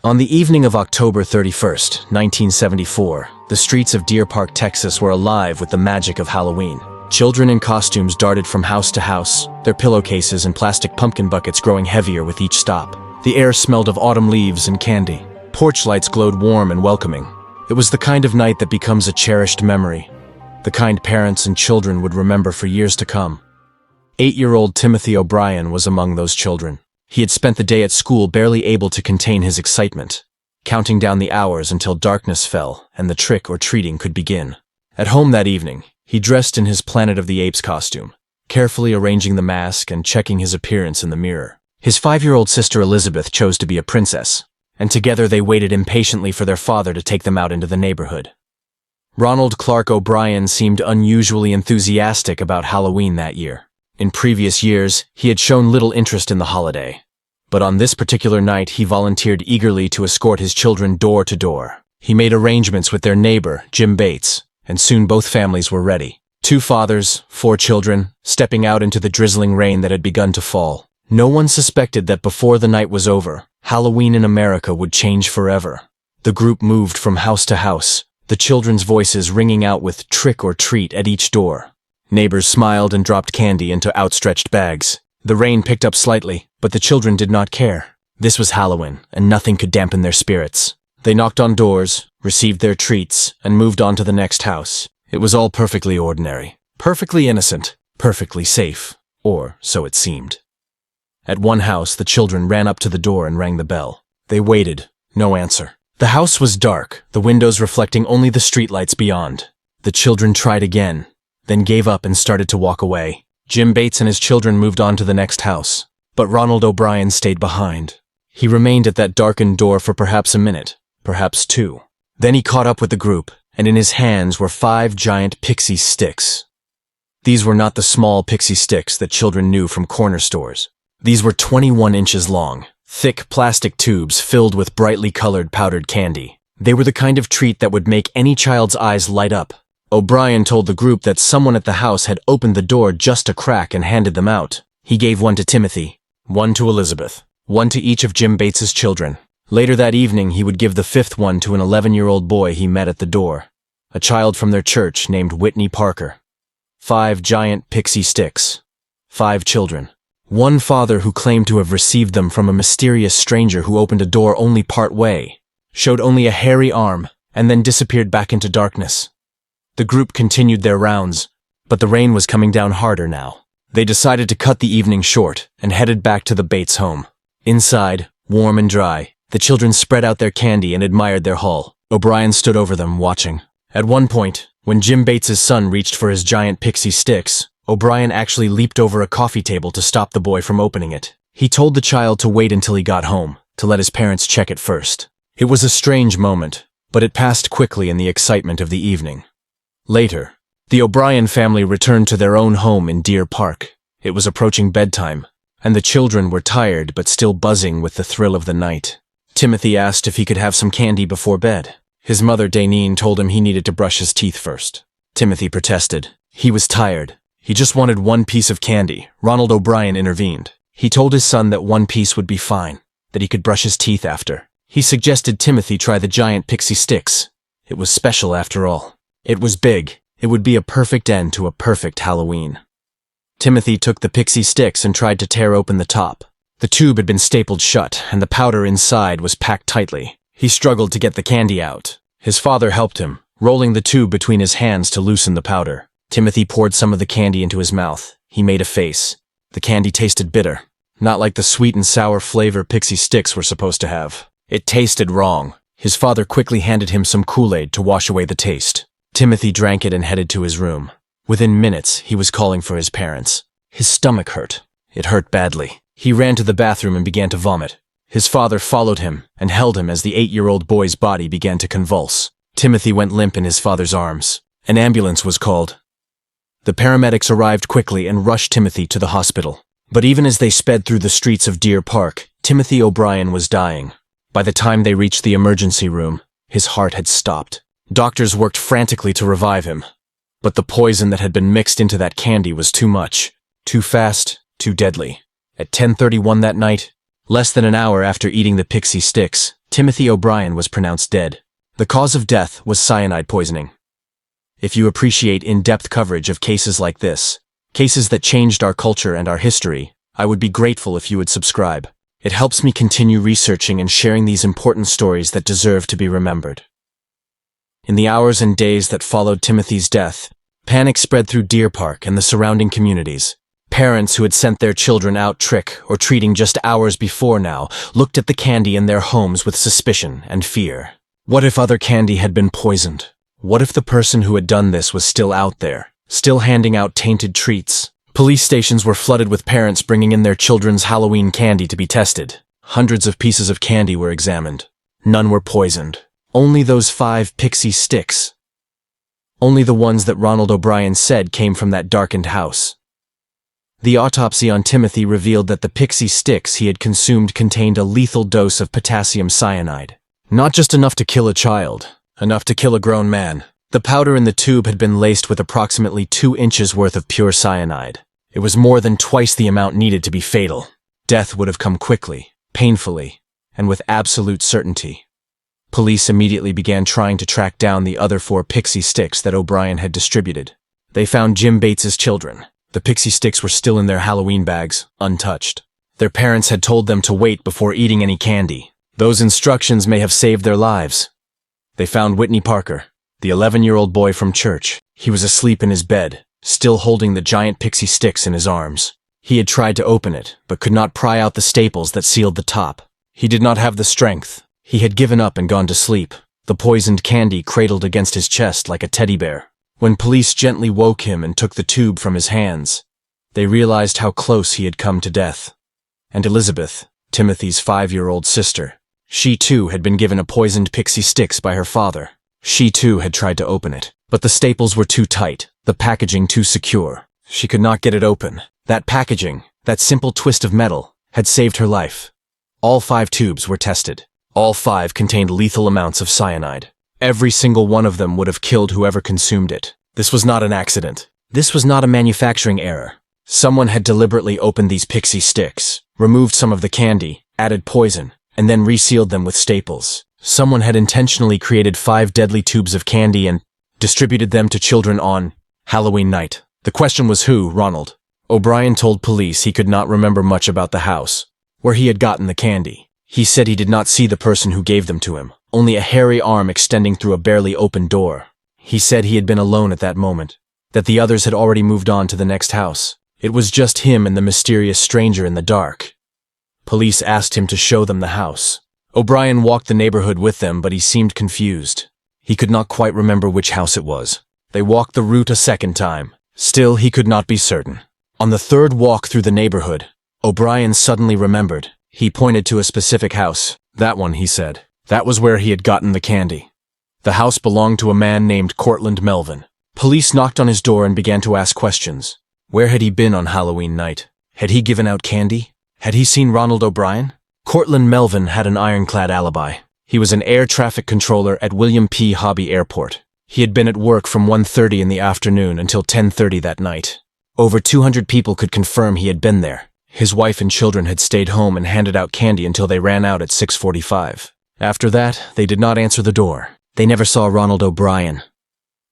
On the evening of October 31st, 1974, the streets of Deer Park, Texas were alive with the magic of Halloween. Children in costumes darted from house to house, their pillowcases and plastic pumpkin buckets growing heavier with each stop. The air smelled of autumn leaves and candy. Porch lights glowed warm and welcoming. It was the kind of night that becomes a cherished memory, the kind parents and children would remember for years to come. 8-year-old Timothy O'Bryan was among those children. He had spent the day at school barely able to contain his excitement, counting down the hours until darkness fell and the trick-or-treating could begin. At home that evening, he dressed in his Planet of the Apes costume, carefully arranging the mask and checking his appearance in the mirror. His 5-year-old sister Elizabeth chose to be a princess, and together they waited impatiently for their father to take them out into the neighborhood. Ronald Clark O'Bryan seemed unusually enthusiastic about Halloween that year. In previous years, he had shown little interest in the holiday, but on this particular night he volunteered eagerly to escort his children door to door. He made arrangements with their neighbor, Jim Bates, and soon both families were ready. 2 fathers, 4 children, stepping out into the drizzling rain that had begun to fall. No one suspected that before the night was over, Halloween in America would change forever. The group moved from house to house, the children's voices ringing out with trick or treat at each door. Neighbors smiled and dropped candy into outstretched bags. The rain picked up slightly, but the children did not care. This was Halloween, and nothing could dampen their spirits. They knocked on doors, received their treats, and moved on to the next house. It was all perfectly ordinary, perfectly innocent, perfectly safe, or so it seemed. At one house, the children ran up to the door and rang the bell. They waited, no answer. The house was dark, the windows reflecting only the streetlights beyond. The children tried again, then gave up and started to walk away. Jim Bates and his children moved on to the next house, but Ronald O'Bryan stayed behind. He remained at that darkened door for perhaps a minute, perhaps 2. Then he caught up with the group, and in his hands were 5 giant Pixy Stix. These were not the small Pixy Stix that children knew from corner stores. These were 21 inches long, thick plastic tubes filled with brightly colored powdered candy. They were the kind of treat that would make any child's eyes light up. O'Bryan told the group that someone at the house had opened the door just a crack and handed them out. He gave 1 to Timothy, 1 to Elizabeth, 1 to each of Jim Bates's children. Later that evening, he would give the 5th one to an 11-year-old boy he met at the door, a child from their church named Whitney Parker. 5 giant Pixy Stix. 5 children. 1 father who claimed to have received them from a mysterious stranger who opened a door only part way, showed only a hairy arm, and then disappeared back into darkness. The group continued their rounds, but the rain was coming down harder now. They decided to cut the evening short and headed back to the Bates home. Inside, warm and dry, the children spread out their candy and admired their haul. O'Bryan stood over them, watching. At one point, when Jim Bates's son reached for his giant Pixy Stix, O'Bryan actually leaped over a coffee table to stop the boy from opening it. He told the child to wait until he got home, to let his parents check it first. It was a strange moment, but it passed quickly in the excitement of the evening. Later, the O'Bryan family returned to their own home in Deer Park. It was approaching bedtime, and the children were tired but still buzzing with the thrill of the night. Timothy asked if he could have some candy before bed. His mother, Danine, told him he needed to brush his teeth first. Timothy protested. He was tired. He just wanted 1 piece of candy. Ronald O'Bryan intervened. He told his son that 1 piece would be fine, that he could brush his teeth after. He suggested Timothy try the giant Pixy Stix. It was special after all. It was big. It would be a perfect end to a perfect Halloween. Timothy took the Pixy Stix and tried to tear open the top. The tube had been stapled shut, and the powder inside was packed tightly. He struggled to get the candy out. His father helped him, rolling the tube between his hands to loosen the powder. Timothy poured some of the candy into his mouth. He made a face. The candy tasted bitter, not like the sweet and sour flavor Pixy Stix were supposed to have. It tasted wrong. His father quickly handed him some Kool-Aid to wash away the taste. Timothy drank it and headed to his room. Within minutes, he was calling for his parents. His stomach hurt. It hurt badly. He ran to the bathroom and began to vomit. His father followed him and held him as the 8-year-old boy's body began to convulse. Timothy went limp in his father's arms. An ambulance was called. The paramedics arrived quickly and rushed Timothy to the hospital. But even as they sped through the streets of Deer Park, Timothy O'Bryan was dying. By the time they reached the emergency room, his heart had stopped. Doctors worked frantically to revive him, but the poison that had been mixed into that candy was too much, too fast, too deadly. At 10:31 that night, less than an hour after eating the Pixy Stix, Timothy O'Bryan was pronounced dead. The cause of death was cyanide poisoning. If you appreciate in-depth coverage of cases like this, cases that changed our culture and our history, I would be grateful if you would subscribe. It helps me continue researching and sharing these important stories that deserve to be remembered. In the hours and days that followed Timothy's death, panic spread through Deer Park and the surrounding communities. Parents who had sent their children out trick or treating just hours before now looked at the candy in their homes with suspicion and fear. What if other candy had been poisoned? What if the person who had done this was still out there, still handing out tainted treats? Police stations were flooded with parents bringing in their children's Halloween candy to be tested. Hundreds of pieces of candy were examined. None were poisoned. Only those 5 Pixy Stix. Only the ones that Ronald O'Bryan said came from that darkened house. The autopsy on Timothy revealed that the Pixy Stix he had consumed contained a lethal dose of potassium cyanide. Not just enough to kill a child, enough to kill a grown man. The powder in the tube had been laced with approximately 2 inches worth of pure cyanide. It was more than twice the amount needed to be fatal. Death would have come quickly, painfully, and with absolute certainty. Police immediately began trying to track down the other 4 Pixy Stix that O'Bryan had distributed. They found Jim Bates's children. The Pixy Stix were still in their Halloween bags, untouched. Their parents had told them to wait before eating any candy. Those instructions may have saved their lives. They found Whitney Parker, the 11-year-old boy from church. He was asleep in his bed, still holding the giant Pixy Stix in his arms. He had tried to open it, but could not pry out the staples that sealed the top. He did not have the strength. He had given up and gone to sleep, the poisoned candy cradled against his chest like a teddy bear. When police gently woke him and took the tube from his hands, they realized how close he had come to death. And Elizabeth, Timothy's 5-year-old sister, she too had been given a poisoned Pixy Stix by her father. She too had tried to open it, but the staples were too tight, the packaging too secure. She could not get it open. That packaging, that simple twist of metal, had saved her life. All 5 tubes were tested. All 5 contained lethal amounts of cyanide. Every single one of them would have killed whoever consumed it. This was not an accident. This was not a manufacturing error. Someone had deliberately opened these Pixy Stix, removed some of the candy, added poison, and then resealed them with staples. Someone had intentionally created 5 deadly tubes of candy and distributed them to children on Halloween night. The question was who, Ronald? O'Bryan told police he could not remember much about the house, where he had gotten the candy. He said he did not see the person who gave them to him, only a hairy arm extending through a barely open door. He said he had been alone at that moment, that the others had already moved on to the next house. It was just him and the mysterious stranger in the dark. Police asked him to show them the house. O'Bryan walked the neighborhood with them, but he seemed confused. He could not quite remember which house it was. They walked the route a second time. Still, he could not be certain. On the 3rd walk through the neighborhood, O'Bryan suddenly remembered. He pointed to a specific house. That one, he said. That was where he had gotten the candy. The house belonged to a man named Cortland Melvin. Police knocked on his door and began to ask questions. Where had he been on Halloween night? Had he given out candy? Had he seen Ronald O'Bryan? Cortland Melvin had an ironclad alibi. He was an air traffic controller at William P. Hobby Airport. He had been at work from 1:30 in the afternoon until 10:30 that night. Over 200 people could confirm he had been there. His wife and children had stayed home and handed out candy until they ran out at 6:45. After that, they did not answer the door. They never saw Ronald O'Bryan.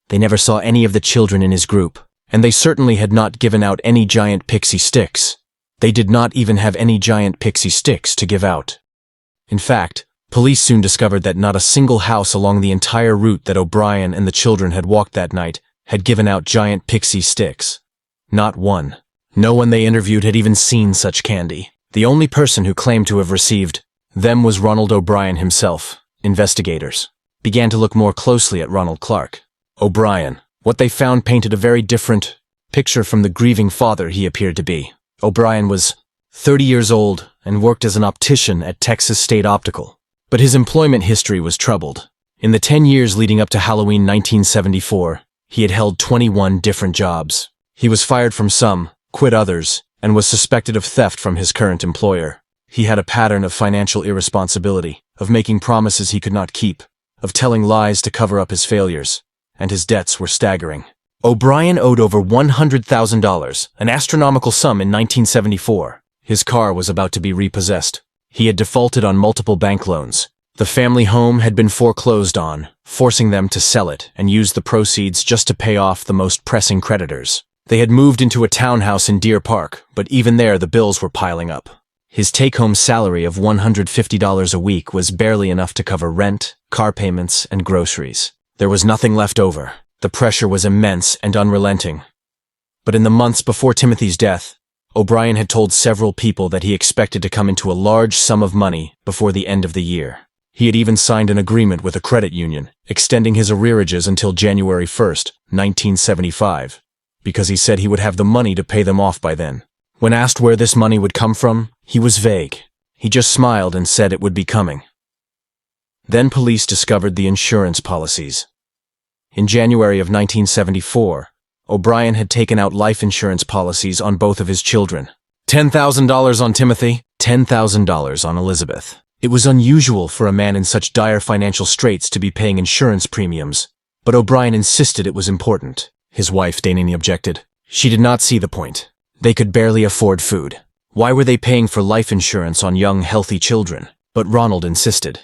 They never saw any of the children in his group, and they certainly had not given out any giant Pixy Stix. They did not even have any giant Pixy Stix to give out. In fact, police soon discovered that not a single house along the entire route that O'Bryan and the children had walked that night had given out giant Pixy Stix. Not one. No one they interviewed had even seen such candy. The only person who claimed to have received them was Ronald O'Bryan himself. Investigators began to look more closely at Ronald Clark O'Bryan. What they found painted a very different picture from the grieving father he appeared to be. O'Bryan was 30 years old and worked as an optician at Texas State Optical. But his employment history was troubled. In the 10 years leading up to Halloween 1974, he had held 21 different jobs. He was fired from some, quit others, and was suspected of theft from his current employer. He had a pattern of financial irresponsibility, of making promises he could not keep, of telling lies to cover up his failures, and his debts were staggering. O'Bryan owed over $100,000, an astronomical sum in 1974. His car was about to be repossessed. He had defaulted on multiple bank loans. The family home had been foreclosed on, forcing them to sell it and use the proceeds just to pay off the most pressing creditors. They had moved into a townhouse in Deer Park, but even there the bills were piling up. His take-home salary of $150 a week was barely enough to cover rent, car payments, and groceries. There was nothing left over. The pressure was immense and unrelenting. But in the months before Timothy's death, O'Bryan had told several people that he expected to come into a large sum of money before the end of the year. He had even signed an agreement with a credit union, extending his arrearages until January 1st, 1975, because he said he would have the money to pay them off by then. When asked where this money would come from, he was vague. He just smiled and said it would be coming. Then police discovered the insurance policies. In January of 1974, O'Bryan had taken out life insurance policies on both of his children. $10,000 on Timothy, $10,000 on Elizabeth. It was unusual for a man in such dire financial straits to be paying insurance premiums, but O'Bryan insisted it was important. His wife, Danini, objected. She did not see the point. They could barely afford food. Why were they paying for life insurance on young, healthy children? But Ronald insisted.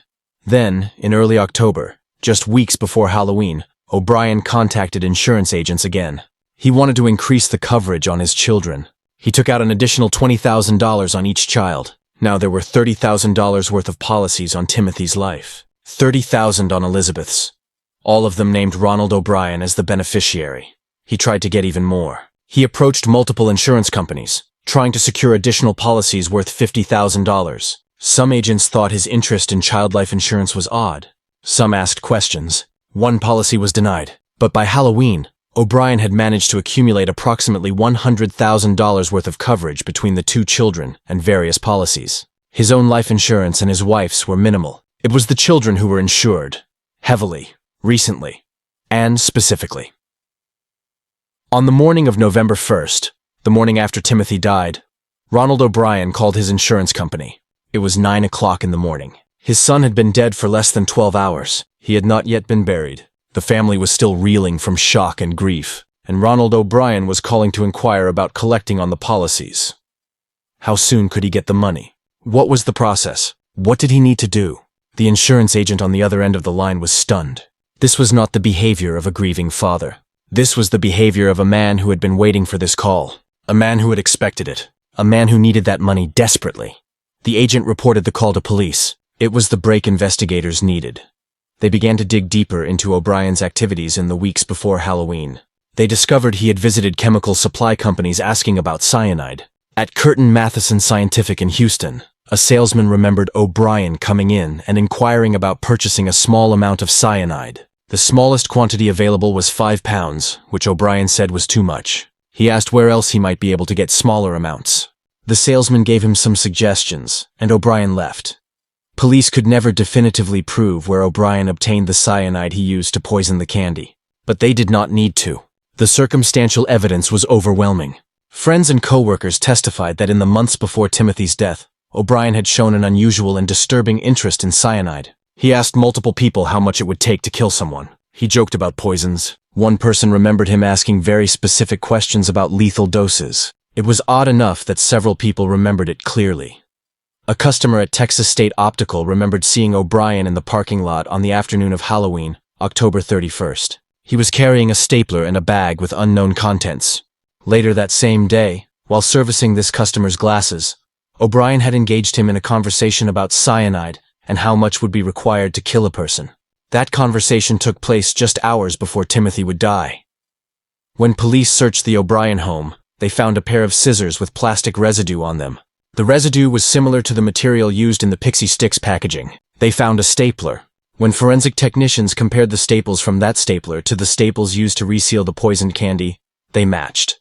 Then, in early October, just weeks before Halloween, O'Bryan contacted insurance agents again. He wanted to increase the coverage on his children. He took out an additional $20,000 on each child. Now there were $30,000 worth of policies on Timothy's life, $30,000 on Elizabeth's. All of them named Ronald O'Bryan as the beneficiary. He tried to get even more. He approached multiple insurance companies, trying to secure additional policies worth $50,000. Some agents thought his interest in child life insurance was odd. Some asked questions. One policy was denied. But by Halloween, O'Bryan had managed to accumulate approximately $100,000 worth of coverage between the two children and various policies. His own life insurance and his wife's were minimal. It was the children who were insured. Heavily, recently, and specifically. On the morning of November 1st, the morning after Timothy died, Ronald O'Bryan called his insurance company. It was 9 o'clock in the morning. His son had been dead for less than 12 hours. He had not yet been buried. The family was still reeling from shock and grief, and Ronald O'Bryan was calling to inquire about collecting on the policies. How soon could he get the money? What was the process? What did he need to do? The insurance agent on the other end of the line was stunned. This was not the behavior of a grieving father. This was the behavior of a man who had been waiting for this call, a man who had expected it, a man who needed that money desperately. The agent reported the call to police. It was the break investigators needed. They began to dig deeper into O'Bryan's activities in the weeks before Halloween. They discovered he had visited chemical supply companies asking about cyanide. At Curtin Matheson Scientific in Houston, a salesman remembered O'Bryan coming in and inquiring about purchasing a small amount of cyanide. The smallest quantity available was 5 pounds, which O'Bryan said was too much. He asked where else he might be able to get smaller amounts. The salesman gave him some suggestions, and O'Bryan left. Police could never definitively prove where O'Bryan obtained the cyanide he used to poison the candy. But they did not need to. The circumstantial evidence was overwhelming. Friends and co-workers testified that in the months before Timothy's death, O'Bryan had shown an unusual and disturbing interest in cyanide. He asked multiple people how much it would take to kill someone. He joked about poisons. One person remembered him asking very specific questions about lethal doses. It was odd enough that several people remembered it clearly. A customer at Texas State Optical remembered seeing O'Bryan in the parking lot on the afternoon of Halloween, October 31st. He was carrying a stapler and a bag with unknown contents. Later that same day, while servicing this customer's glasses, O'Bryan had engaged him in a conversation about cyanide and how much would be required to kill a person. That conversation took place just hours before Timothy would die. When police searched the O'Bryan home, they found a pair of scissors with plastic residue on them. The residue was similar to the material used in the Pixy Stix packaging. They found a stapler. When forensic technicians compared the staples from that stapler to the staples used to reseal the poisoned candy, they matched.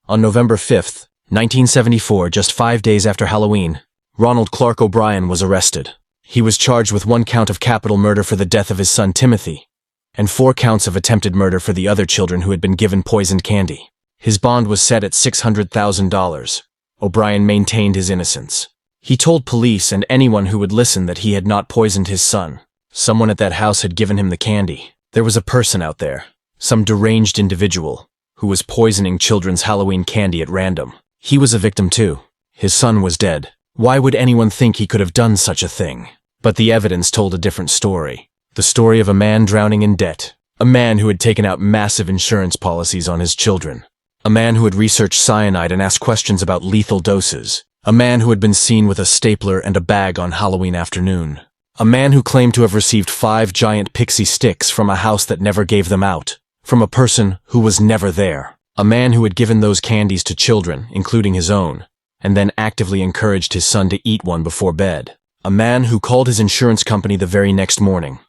On November 5th, 1974, just 5 days after Halloween, Ronald Clark O'Bryan was arrested. He was charged with 1 count of capital murder for the death of his son Timothy, and 4 counts of attempted murder for the other children who had been given poisoned candy. His bond was set at $600,000. O'Bryan maintained his innocence. He told police and anyone who would listen that he had not poisoned his son. Someone at that house had given him the candy. There was a person out there, some deranged individual, who was poisoning children's Halloween candy at random. He was a victim too. His son was dead. Why would anyone think he could have done such a thing? But the evidence told a different story. The story of a man drowning in debt. A man who had taken out massive insurance policies on his children. A man who had researched cyanide and asked questions about lethal doses. A man who had been seen with a stapler and a bag on Halloween afternoon. A man who claimed to have received 5 giant Pixy Stix from a house that never gave them out. From a person who was never there. A man who had given those candies to children, including his own, and then actively encouraged his son to eat one before bed. A man who called his insurance company the very next morning.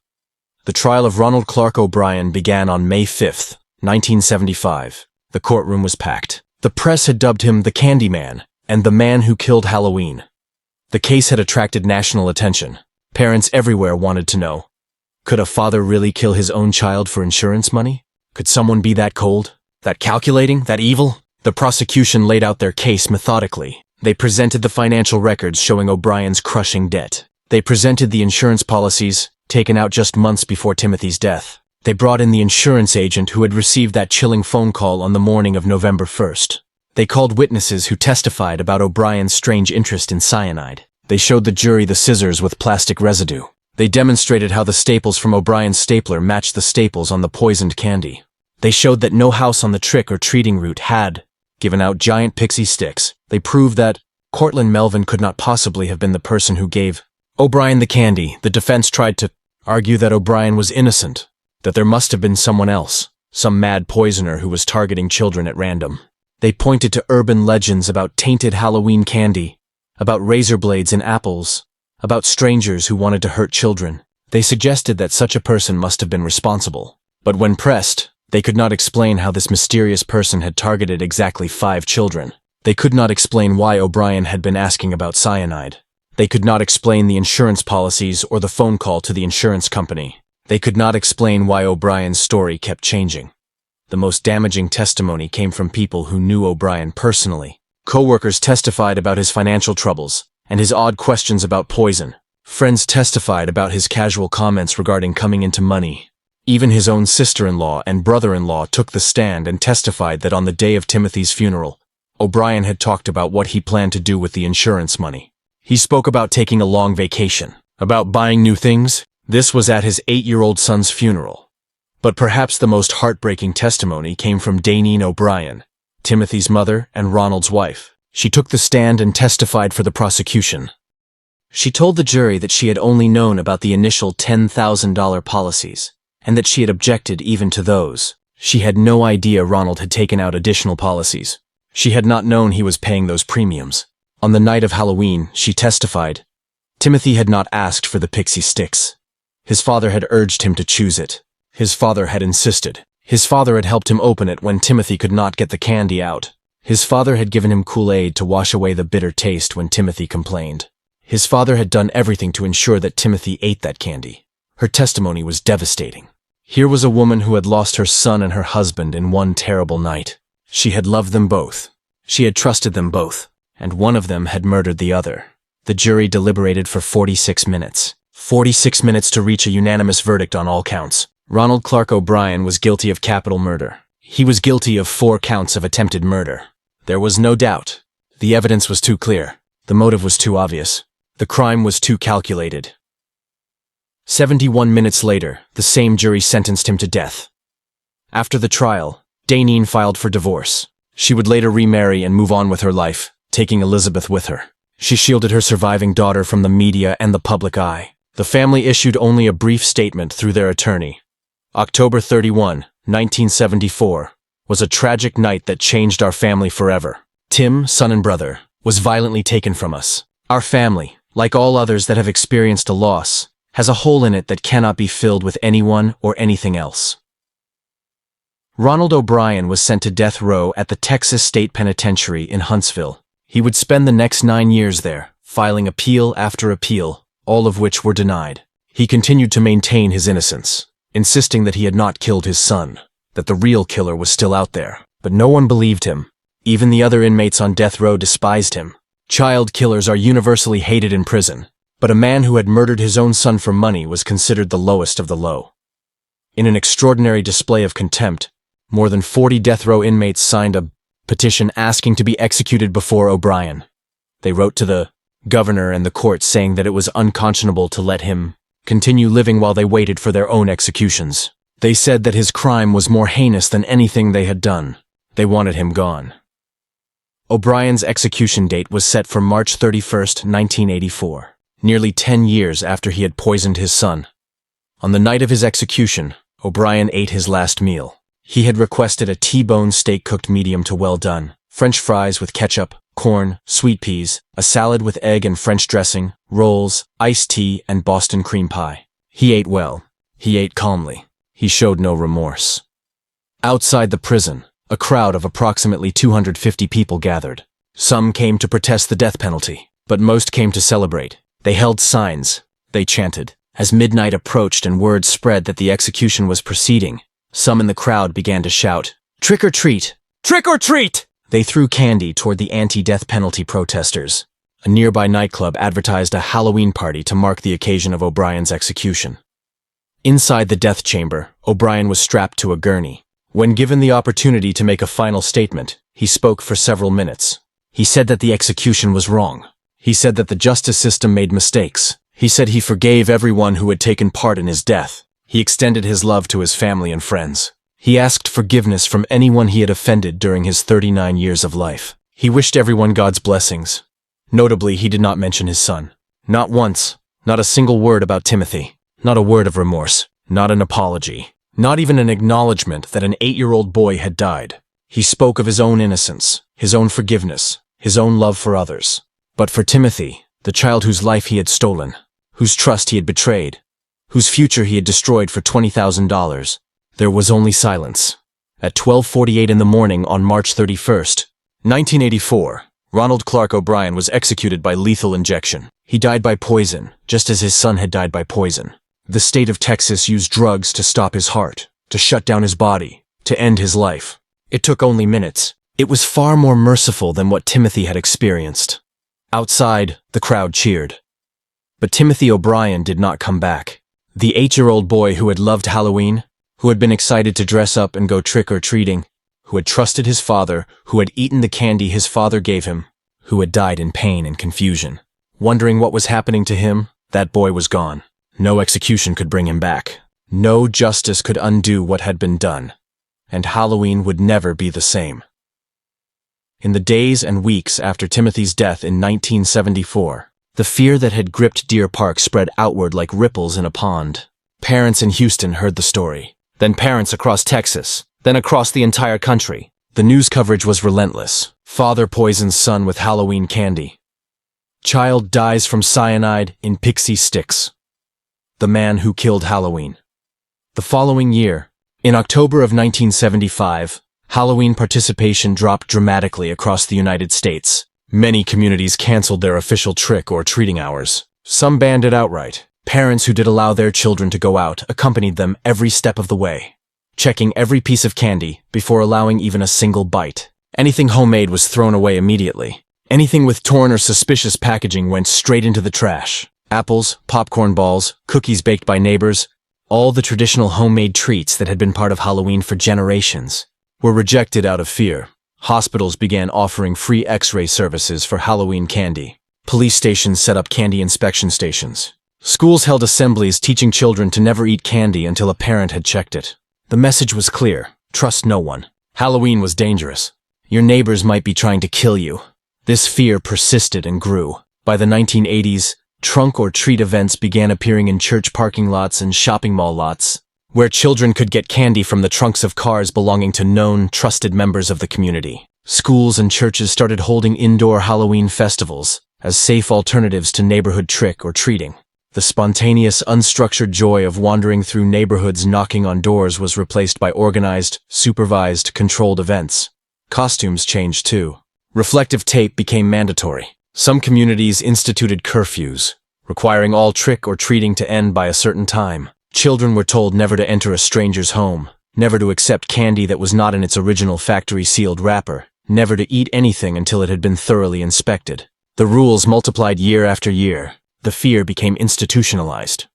The trial of Ronald Clark O'Bryan began on May 5, 1975. The courtroom was packed. The press had dubbed him the Candyman and the man who killed Halloween. The case had attracted national attention. Parents everywhere wanted to know. Could a father really kill his own child for insurance money? Could someone be that cold? That calculating? That evil? The prosecution laid out their case methodically. They presented the financial records showing O'Bryan's crushing debt. They presented the insurance policies, taken out just months before Timothy's death. They brought in the insurance agent who had received that chilling phone call on the morning of November 1st. They called witnesses who testified about O'Bryan's strange interest in cyanide. They showed the jury the scissors with plastic residue. They demonstrated how the staples from O'Bryan's stapler matched the staples on the poisoned candy. They showed that no house on the trick or treating route had given out giant Pixy Stix. They proved that Cortland Melvin could not possibly have been the person who gave O'Bryan the candy. The defense tried to argue that O'Bryan was innocent, that there must have been someone else, some mad poisoner who was targeting children at random. They pointed to urban legends about tainted Halloween candy, about razor blades in apples, about strangers who wanted to hurt children. They suggested that such a person must have been responsible. But when pressed, they could not explain how this mysterious person had targeted exactly 5 children. They could not explain why O'Bryan had been asking about cyanide. They could not explain the insurance policies or the phone call to the insurance company. They could not explain why O'Bryan's story kept changing. The most damaging testimony came from people who knew O'Bryan personally. Co-workers testified about his financial troubles and his odd questions about poison. Friends testified about his casual comments regarding coming into money. Even his own sister-in-law and brother-in-law took the stand and testified that on the day of Timothy's funeral, O'Bryan had talked about what he planned to do with the insurance money. He spoke about taking a long vacation, about buying new things. This was at his 8-year-old son's funeral. But perhaps the most heartbreaking testimony came from Daneen O'Bryan, Timothy's mother and Ronald's wife. She took the stand and testified for the prosecution. She told the jury that she had only known about the initial $10,000 policies, and that she had objected even to those. She had no idea Ronald had taken out additional policies. She had not known he was paying those premiums. On the night of Halloween, she testified, Timothy had not asked for the Pixy Stix. His father had urged him to choose it. His father had insisted. His father had helped him open it when Timothy could not get the candy out. His father had given him Kool-Aid to wash away the bitter taste when Timothy complained. His father had done everything to ensure that Timothy ate that candy. Her testimony was devastating. Here was a woman who had lost her son and her husband in one terrible night. She had loved them both. She had trusted them both, and one of them had murdered the other. The jury deliberated for 46 minutes. 46 minutes to reach a unanimous verdict on all counts. Ronald Clark O'Bryan was guilty of capital murder. He was guilty of 4 counts of attempted murder. There was no doubt. The evidence was too clear. The motive was too obvious. The crime was too calculated. 71 minutes later, the same jury sentenced him to death. After the trial, Daneen filed for divorce. She would later remarry and move on with her life, taking Elizabeth with her. She shielded her surviving daughter from the media and the public eye. The family issued only a brief statement through their attorney. October 31, 1974, was a tragic night that changed our family forever. Tim, son and brother, was violently taken from us. Our family, like all others that have experienced a loss, has a hole in it that cannot be filled with anyone or anything else. Ronald O'Bryan was sent to death row at the Texas State Penitentiary in Huntsville. He would spend the next 9 years there, filing appeal after appeal, all of which were denied. He continued to maintain his innocence, insisting that he had not killed his son, that the real killer was still out there. But no one believed him. Even the other inmates on death row despised him. Child killers are universally hated in prison, but a man who had murdered his own son for money was considered the lowest of the low. In an extraordinary display of contempt, more than 40 death row inmates signed a petition asking to be executed before O'Bryan. They wrote to the governor and the court saying that it was unconscionable to let him continue living while they waited for their own executions. They said that his crime was more heinous than anything they had done. They wanted him gone. O'Bryan's execution date was set for March 31st, 1984, nearly 10 years after he had poisoned his son. On the night of his execution, O'Bryan ate his last meal. He had requested a T-bone steak cooked medium to well done, French fries with ketchup, corn, sweet peas, a salad with egg and French dressing, rolls, iced tea, and Boston cream pie. He ate well. He ate calmly. He showed no remorse. Outside the prison, a crowd of approximately 250 people gathered. Some came to protest the death penalty, but most came to celebrate. They held signs. They chanted. As midnight approached and word spread that the execution was proceeding, some in the crowd began to shout, "Trick or treat! Trick or treat!" They threw candy toward the anti-death penalty protesters. A nearby nightclub advertised a Halloween party to mark the occasion of O'Bryan's execution. Inside the death chamber, O'Bryan was strapped to a gurney. When given the opportunity to make a final statement, he spoke for several minutes. He said that the execution was wrong. He said that the justice system made mistakes. He said he forgave everyone who had taken part in his death. He extended his love to his family and friends. He asked forgiveness from anyone he had offended during his 39 years of life. He wished everyone God's blessings. Notably, he did not mention his son. Not once. Not a single word about Timothy. Not a word of remorse. Not an apology. Not even an acknowledgement that an 8-year-old boy had died. He spoke of his own innocence, his own forgiveness, his own love for others. But for Timothy, the child whose life he had stolen, whose trust he had betrayed, whose future he had destroyed for $20,000, there was only silence. At 12:48 in the morning on March 31st, 1984, Ronald Clark O'Bryan was executed by lethal injection. He died by poison, just as his son had died by poison. The state of Texas used drugs to stop his heart, to shut down his body, to end his life. It took only minutes. It was far more merciful than what Timothy had experienced. Outside, the crowd cheered. But Timothy O'Bryan did not come back. The 8-year-old boy who had loved Halloween, who had been excited to dress up and go trick-or-treating, who had trusted his father, who had eaten the candy his father gave him, who had died in pain and confusion. Wondering what was happening to him, that boy was gone. No execution could bring him back. No justice could undo what had been done. And Halloween would never be the same. In the days and weeks after Timothy's death in 1974, the fear that had gripped Deer Park spread outward like ripples in a pond. Parents in Houston heard the story. Then parents across Texas. Then across the entire country. The news coverage was relentless. Father poisons son with Halloween candy. Child dies from cyanide in Pixy Stix. The man who killed Halloween. The following year, in October of 1975, Halloween participation dropped dramatically across the United States. Many communities canceled their official trick-or-treating hours. Some banned it outright. Parents who did allow their children to go out accompanied them every step of the way, checking every piece of candy before allowing even a single bite. Anything homemade was thrown away immediately. Anything with torn or suspicious packaging went straight into the trash. Apples, popcorn balls, cookies baked by neighbors, all the traditional homemade treats that had been part of Halloween for generations, were rejected out of fear. Hospitals began offering free X-ray services for Halloween candy. Police stations set up candy inspection stations. Schools held assemblies teaching children to never eat candy until a parent had checked it. The message was clear: trust no one. Halloween was dangerous. Your neighbors might be trying to kill you. This fear persisted and grew. By the 1980s, trunk-or-treat events began appearing in church parking lots and shopping mall lots, where children could get candy from the trunks of cars belonging to known, trusted members of the community. Schools and churches started holding indoor Halloween festivals as safe alternatives to neighborhood trick-or-treating. The spontaneous, unstructured joy of wandering through neighborhoods knocking on doors was replaced by organized, supervised, controlled events. Costumes changed too. Reflective tape became mandatory. Some communities instituted curfews, requiring all trick-or-treating to end by a certain time. Children were told never to enter a stranger's home, never to accept candy that was not in its original factory-sealed wrapper, never to eat anything until it had been thoroughly inspected. The rules multiplied year after year. The fear became institutionalized.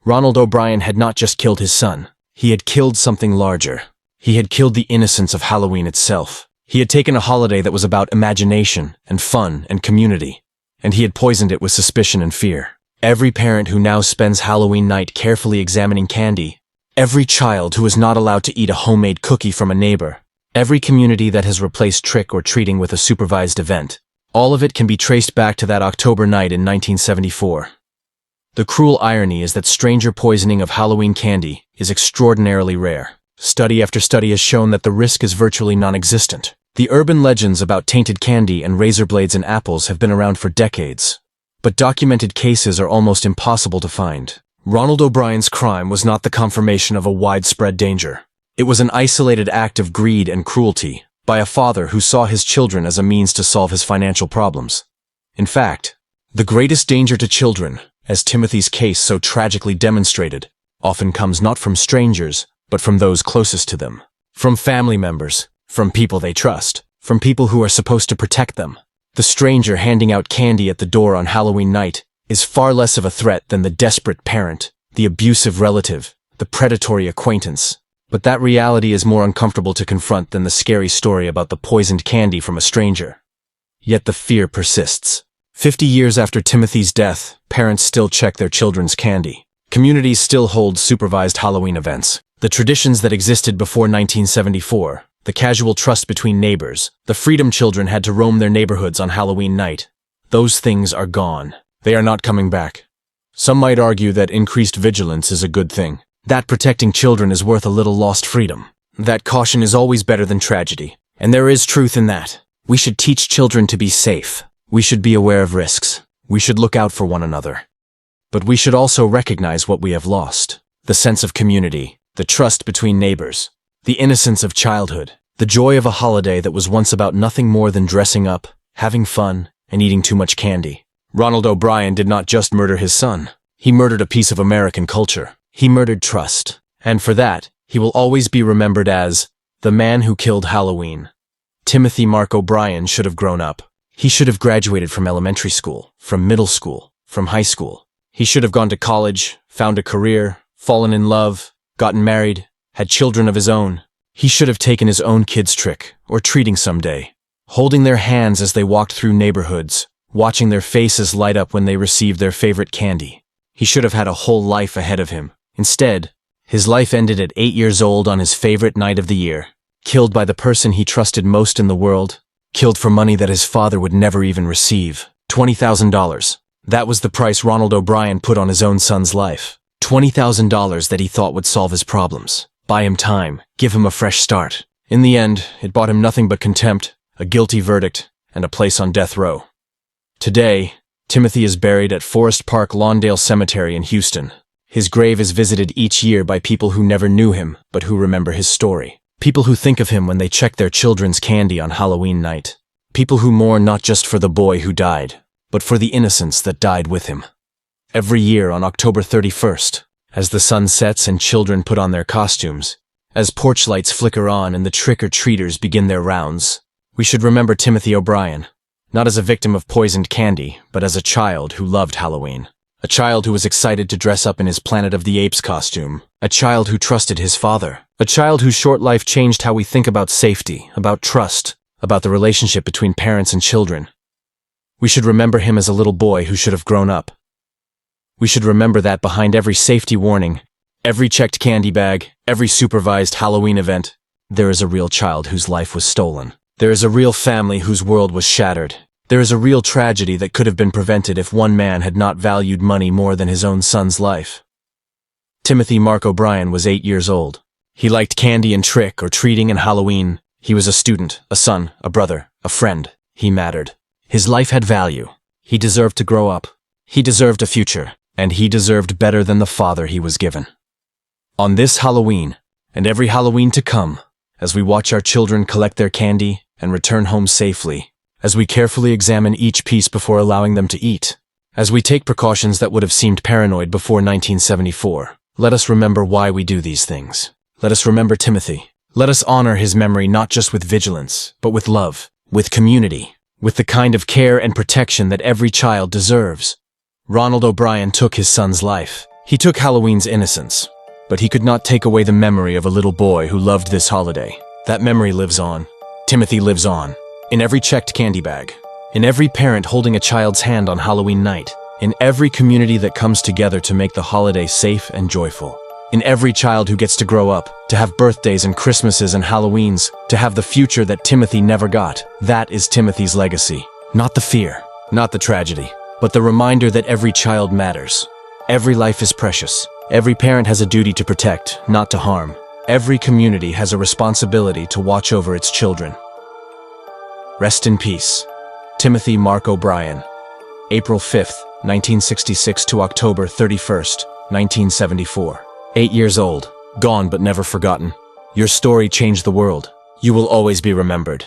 Ronald O'Bryan had not just killed his son. He had killed something larger. He had killed the innocence of Halloween itself. He had taken a holiday that was about imagination and fun and community, and he had poisoned it with suspicion and fear. Every parent who now spends Halloween night carefully examining candy, every child who is not allowed to eat a homemade cookie from a neighbor, every community that has replaced trick or treating with a supervised event, all of it can be traced back to that October night in 1974. The cruel irony is that stranger poisoning of Halloween candy is extraordinarily rare. Study after study has shown that the risk is virtually non-existent. The urban legends about tainted candy and razor blades in apples have been around for decades, but documented cases are almost impossible to find. Ronald O'Bryan's crime was not the confirmation of a widespread danger. It was an isolated act of greed and cruelty by a father who saw his children as a means to solve his financial problems. In fact, the greatest danger to children, as Timothy's case so tragically demonstrated, often comes not from strangers, but from those closest to them. From family members, from people they trust, from people who are supposed to protect them. The stranger handing out candy at the door on Halloween night is far less of a threat than the desperate parent, the abusive relative, the predatory acquaintance. But that reality is more uncomfortable to confront than the scary story about the poisoned candy from a stranger. Yet the fear persists. 50 years after Timothy's death, parents still check their children's candy. Communities still hold supervised Halloween events. The traditions that existed before 1974, the casual trust between neighbors, the freedom children had to roam their neighborhoods on Halloween night, those things are gone. They are not coming back. Some might argue that increased vigilance is a good thing, that protecting children is worth a little lost freedom, that caution is always better than tragedy, and there is truth in that. We should teach children to be safe. We should be aware of risks. We should look out for one another. But we should also recognize what we have lost. The sense of community, the trust between neighbors, the innocence of childhood, the joy of a holiday that was once about nothing more than dressing up, having fun, and eating too much candy. Ronald O'Bryan did not just murder his son. He murdered a piece of American culture. He murdered trust. And for that, he will always be remembered as the man who killed Halloween. Timothy Mark O'Bryan should have grown up. He should have graduated from elementary school, from middle school, from high school. He should have gone to college, found a career, fallen in love, gotten married, had children of his own. He should have taken his own kids' trick, or treating someday, holding their hands as they walked through neighborhoods, watching their faces light up when they received their favorite candy. He should have had a whole life ahead of him. Instead, his life ended at 8 years old on his favorite night of the year, killed by the person he trusted most in the world, killed for money that his father would never even receive. $20,000. That was the price Ronald O'Bryan put on his own son's life. $20,000 that he thought would solve his problems, buy him time, give him a fresh start. In the end, it bought him nothing but contempt, a guilty verdict, and a place on death row. Today, Timothy is buried at Forest Park Lawndale Cemetery in Houston. His grave is visited each year by people who never knew him, but who remember his story. People who think of him when they check their children's candy on Halloween night. People who mourn not just for the boy who died, but for the innocence that died with him. Every year on October 31st, as the sun sets and children put on their costumes, as porch lights flicker on and the trick-or-treaters begin their rounds, we should remember Timothy O'Bryan, not as a victim of poisoned candy, but as a child who loved Halloween. A child who was excited to dress up in his Planet of the Apes costume. A child who trusted his father. A child whose short life changed how we think about safety, about trust, about the relationship between parents and children. We should remember him as a little boy who should have grown up. We should remember that behind every safety warning, every checked candy bag, every supervised Halloween event, there is a real child whose life was stolen. There is a real family whose world was shattered. There is a real tragedy that could have been prevented if one man had not valued money more than his own son's life. Timothy Mark O'Bryan was 8 years old. He liked candy and trick or treating and Halloween. He was a student, a son, a brother, a friend. He mattered. His life had value. He deserved to grow up. He deserved a future, and he deserved better than the father he was given. On this Halloween, and every Halloween to come, as we watch our children collect their candy and return home safely, as we carefully examine each piece before allowing them to eat, as we take precautions that would have seemed paranoid before 1974, let us remember why we do these things. Let us remember Timothy. Let us honor his memory not just with vigilance, but with love, with community, with the kind of care and protection that every child deserves. Ronald O'Bryan took his son's life. He took Halloween's innocence, but he could not take away the memory of a little boy who loved this holiday. That memory lives on. Timothy lives on. In every checked candy bag, In every parent holding a child's hand on Halloween night. In every community that comes together to make the holiday safe and joyful. In every child who gets to grow up, to have birthdays and Christmases and Halloweens, to have the future that Timothy never got. That is Timothy's legacy. Not the fear, not the tragedy, but the reminder that every child matters. Every life is precious. Every parent has a duty to protect, not to harm. Every community has a responsibility to watch over its children. Rest in peace. Timothy Mark O'Bryan. April 5th, 1966 to October 31st, 1974. 8 years old, gone but never forgotten. Your story changed the world. You will always be remembered.